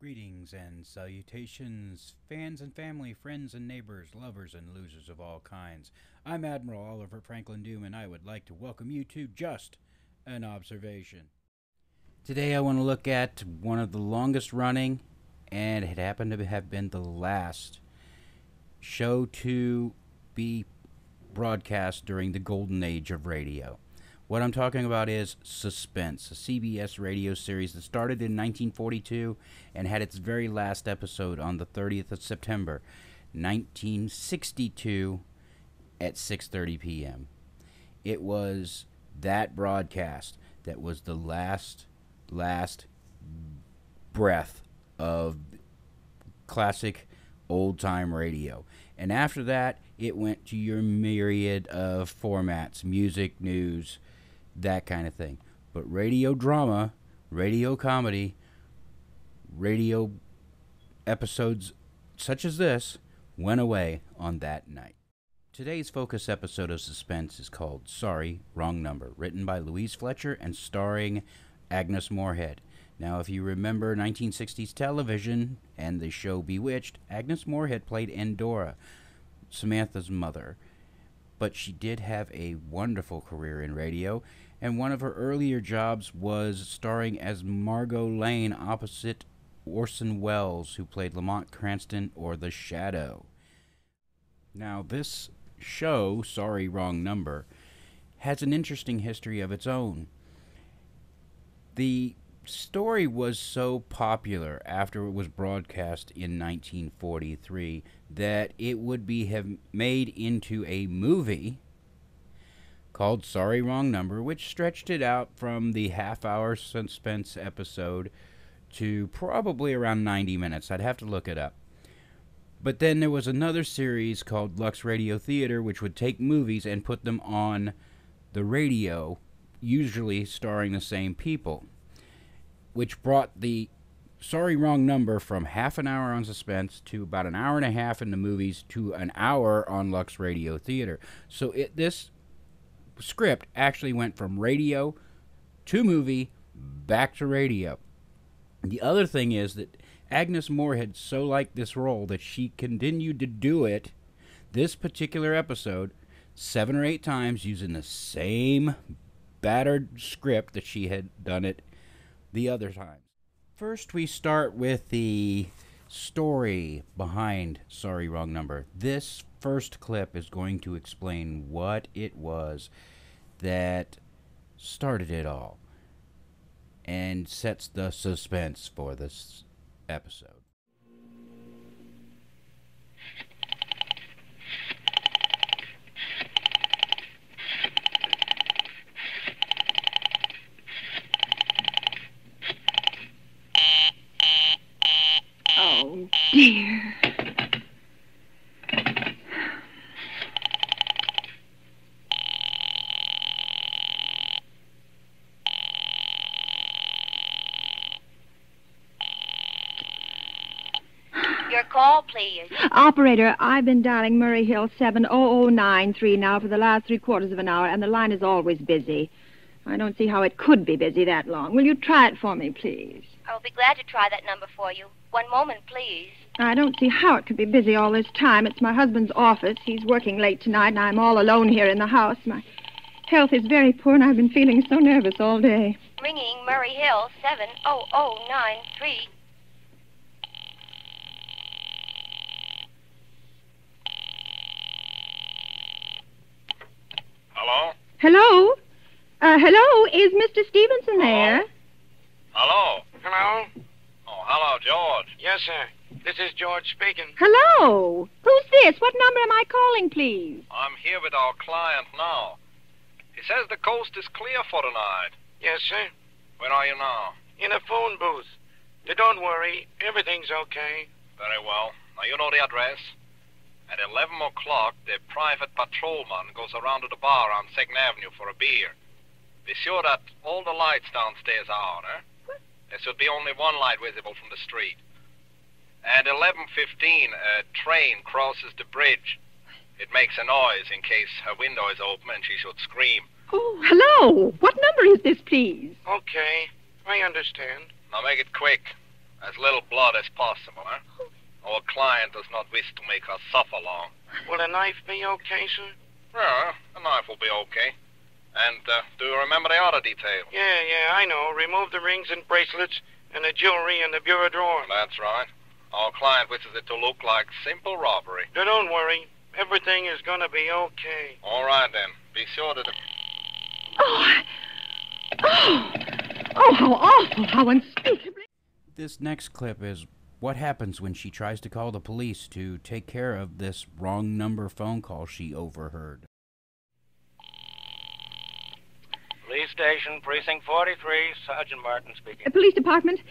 Greetings and salutations, fans and family, friends and neighbors, lovers and losers of all kinds. I'm Admiral Oliver Franklin Doom, and I would like to welcome you to Just an Observation. Today I want to look at one of the longest running, and it happened to have been the last show to be broadcast during the golden age of radio. What I'm talking about is Suspense, a CBS radio series that started in 1942 and had its very last episode on the 30th of September, 1962 at 6:30 p.m. It was that broadcast that was the last breath of classic old-time radio. And after that, it went to your myriad of formats, music, news, that kind of thing. But radio drama, radio comedy, radio episodes such as this went away on that night. Today's focus episode of Suspense is called Sorry, Wrong Number, written by Louise Fletcher and starring Agnes Moorehead. Now, if you remember 1960s television and the show Bewitched, Agnes Moorehead played Endora, Samantha's mother. But she did have a wonderful career in radio, and one of her earlier jobs was starring as Margot Lane opposite Orson Welles, who played Lamont Cranston or The Shadow. Now, this show, Sorry, Wrong Number, has an interesting history of its own. The story was so popular after it was broadcast in 1943 that it would have made into a movie called Sorry, Wrong Number, which stretched it out from the half-hour Suspense episode to probably around 90 minutes. I'd have to look it up. But then there was another series called Lux Radio Theater, which would take movies and put them on the radio, usually starring the same people, which brought the Sorry, Wrong Number from half an hour on Suspense to about an hour and a half in the movies to an hour on Lux Radio Theater. So this script actually went from radio to movie back to radio. The other thing is that Agnes Moorehead so liked this role that she continued to do it, this particular episode, 7 or 8 times using the same battered script that she had done it the other times. First, we start with the story behind Sorry, Wrong Number. This first clip is going to explain what it was that started it all and sets the suspense for this episode. Oh, dear. Your call, please. Operator, I've been dialing Murray Hill 70093 now for the last 3/4 of an hour, and the line is always busy. I don't see how it could be busy that long. Will you try it for me, please? I'll be glad to try that number for you. One moment, please. I don't see how it could be busy all this time. It's my husband's office. He's working late tonight, and I'm all alone here in the house. My health is very poor, and I've been feeling so nervous all day. Ringing Murray Hill 70093. Hello? Hello? Hello? Is Mr. Stevenson there? Hello? Hello? Oh, hello, George. Yes, sir. This is George speaking. Hello? Who's this? What number am I calling, please? I'm here with our client now. He says the coast is clear for tonight. Yes, sir. Where are you now? In a phone booth. But don't worry. Everything's okay. Very well. Now, you know the address. At 11 o'clock, the private patrolman goes around to the bar on 2nd Avenue for a beer. Be sure that all the lights downstairs are out, eh? There should be only one light visible from the street. At 11:15, a train crosses the bridge. It makes a noise in case her window is open and she should scream. Oh, hello. What number is this, please? Okay. I understand. Now make it quick. As little blood as possible, huh? Our client does not wish to make her suffer long. Will a knife be okay, sir? Yeah, a knife will be okay. And do you remember the other detail? Yeah, I know. Remove the rings and bracelets and the jewelry in the bureau drawer. That's right. Our client wishes it to look like simple robbery. Now, don't worry. Everything is going to be okay. All right, then. Be sure to... Oh, how awful, how unspeakably... This next clip is what happens when she tries to call the police to take care of this wrong number phone call she overheard. Police Station, Precinct 43, Sergeant Martin speaking. Police Department,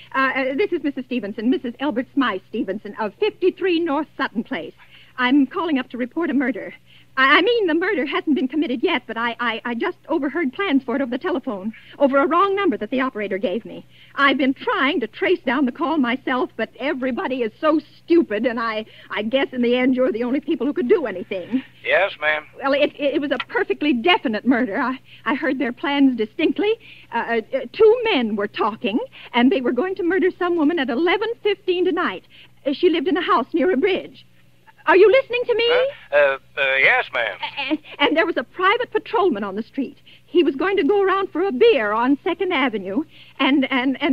this is Mrs. Stevenson, Mrs. Elbert Smythe Stevenson of 53 North Sutton Place. I'm calling up to report a murder. I mean, the murder hasn't been committed yet, but I just overheard plans for it over the telephone, over a wrong number that the operator gave me. I've been trying to trace down the call myself, but everybody is so stupid, and I guess in the end you're the only people who could do anything. Yes, ma'am. Well, it was a perfectly definite murder. I heard their plans distinctly. Two men were talking, and they were going to murder some woman at 11:15 tonight. She lived in a house near a bridge. Are you listening to me? Yes, ma'am. And there was a private patrolman on the street. He was going to go around for a beer on 2nd Avenue, and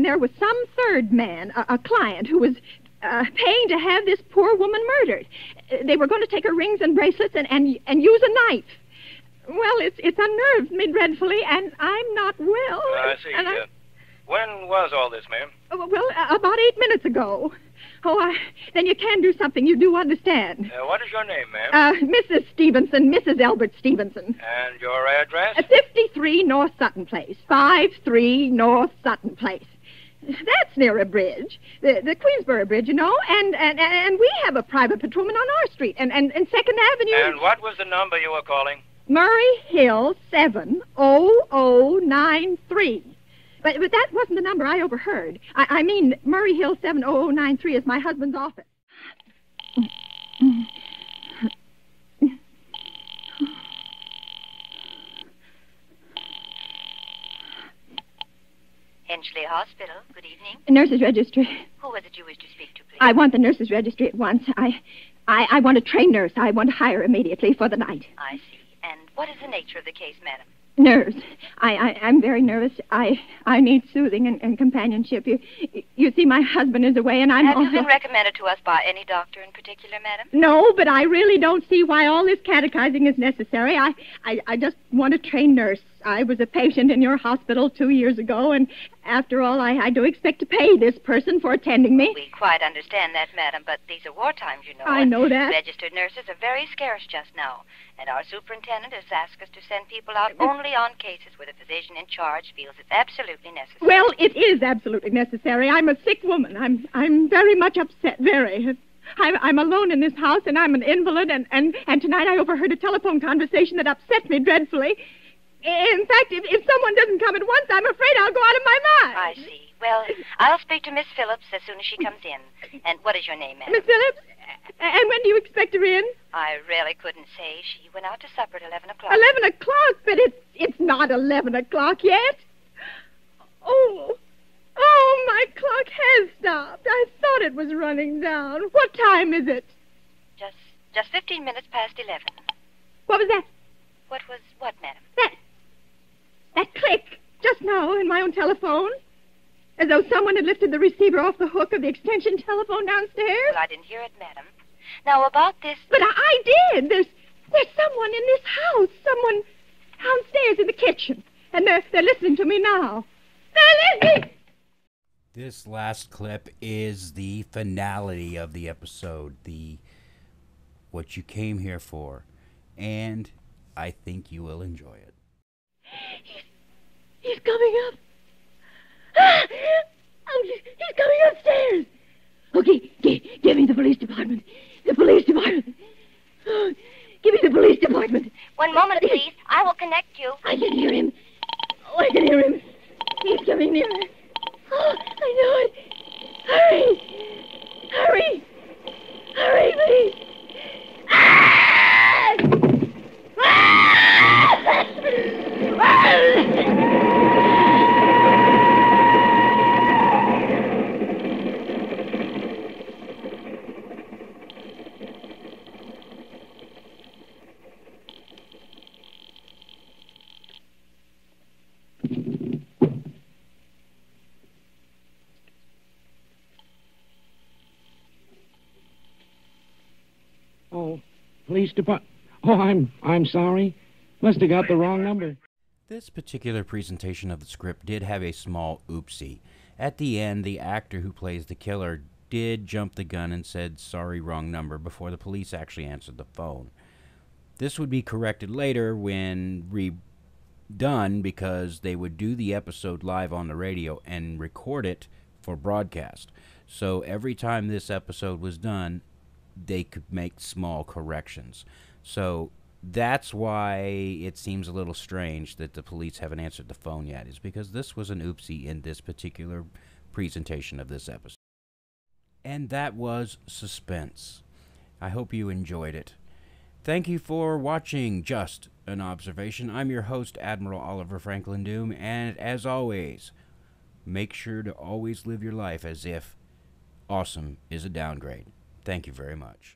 there was some third man, a client, who was paying to have this poor woman murdered. They were going to take her rings and bracelets and use a knife. Well, it's unnerved me dreadfully, and I'm not well. I see. When was all this, ma'am? Well, about 8 minutes ago. Oh, then you can do something. You do understand. What is your name, ma'am? Mrs. Stevenson, Mrs. Albert Stevenson. And your address? 53 North Sutton Place. 53 North Sutton Place. That's near a bridge, the Queensboro Bridge, you know, and we have a private patrolman on our street, and 2nd Avenue... And what was the number you were calling? Murray Hill 70093. But that wasn't the number I overheard. I mean, Murray Hill 70093 is my husband's office. Hensley Hospital, good evening. Nurse's registry. Who was it you wished to speak to, please? I want the nurse's registry at once. I want a trained nurse. I want to hire immediately for the night. I see. And what is the nature of the case, madam? Nerves. I'm very nervous. I need soothing and companionship. You see, my husband is away, and I'm Have also... you been recommended to us by any doctor in particular, madam? No, but I really don't see why all this catechizing is necessary. I just want a trained nurse. I was a patient in your hospital 2 years ago, and after all, I do expect to pay this person for attending me. We quite understand that, madam, but these are war times, you know. I know that. Registered nurses are very scarce just now, and our superintendent has asked us to send people out only on cases where the physician in charge feels it's absolutely necessary. Well, it is absolutely necessary. I'm a sick woman. I'm very much upset, very. I'm alone in this house, and I'm an invalid, and tonight I overheard a telephone conversation that upset me dreadfully. In fact, if someone doesn't come at once, I'm afraid I'll go out of my mind. I see. Well, I'll speak to Miss Phillips as soon as she comes in. And what is your name, ma'am? Miss Phillips? And when do you expect her in? I really couldn't say. She went out to supper at 11 o'clock. 11 o'clock? But it's not 11 o'clock yet. Oh, my clock has stopped. I thought it was running down. What time is it? Just 15 minutes past 11. What was that? What was what, madam? That click just now in my own telephone. As though someone had lifted the receiver off the hook of the extension telephone downstairs. Well, I didn't hear it, madam. Now, about this... But I did. There's someone in this house. Someone downstairs in the kitchen. And they're listening to me now. They're listening! This last clip is the finality of the episode. What you came here for. And I think you will enjoy it. He's coming up. Oh, he's coming upstairs. Okay, give me the police department. The police department. Oh, give me the police department. One moment, please. I will connect you. I can hear him. Oh, I can hear him. He's coming nearer. Oh, I know it. Hurry. Hurry. Hurry, please. Ah! Ah! Police department. Oh, I'm sorry. Must have got the wrong number. This particular presentation of the script did have a small oopsie. At the end, the actor who plays the killer did jump the gun and said, "Sorry, wrong number," before the police actually answered the phone. This would be corrected later when redone, because they would do the episode live on the radio and record it for broadcast. So every time this episode was done, they could make small corrections. So that's why it seems a little strange that the police haven't answered the phone yet, is because this was an oopsie in this particular presentation of this episode. And that was Suspense. I hope you enjoyed it. Thank you for watching Just an Observation. I'm your host, Admiral Oliver Franklin Doom, and as always, make sure to always live your life as if awesome is a downgrade. Thank you very much.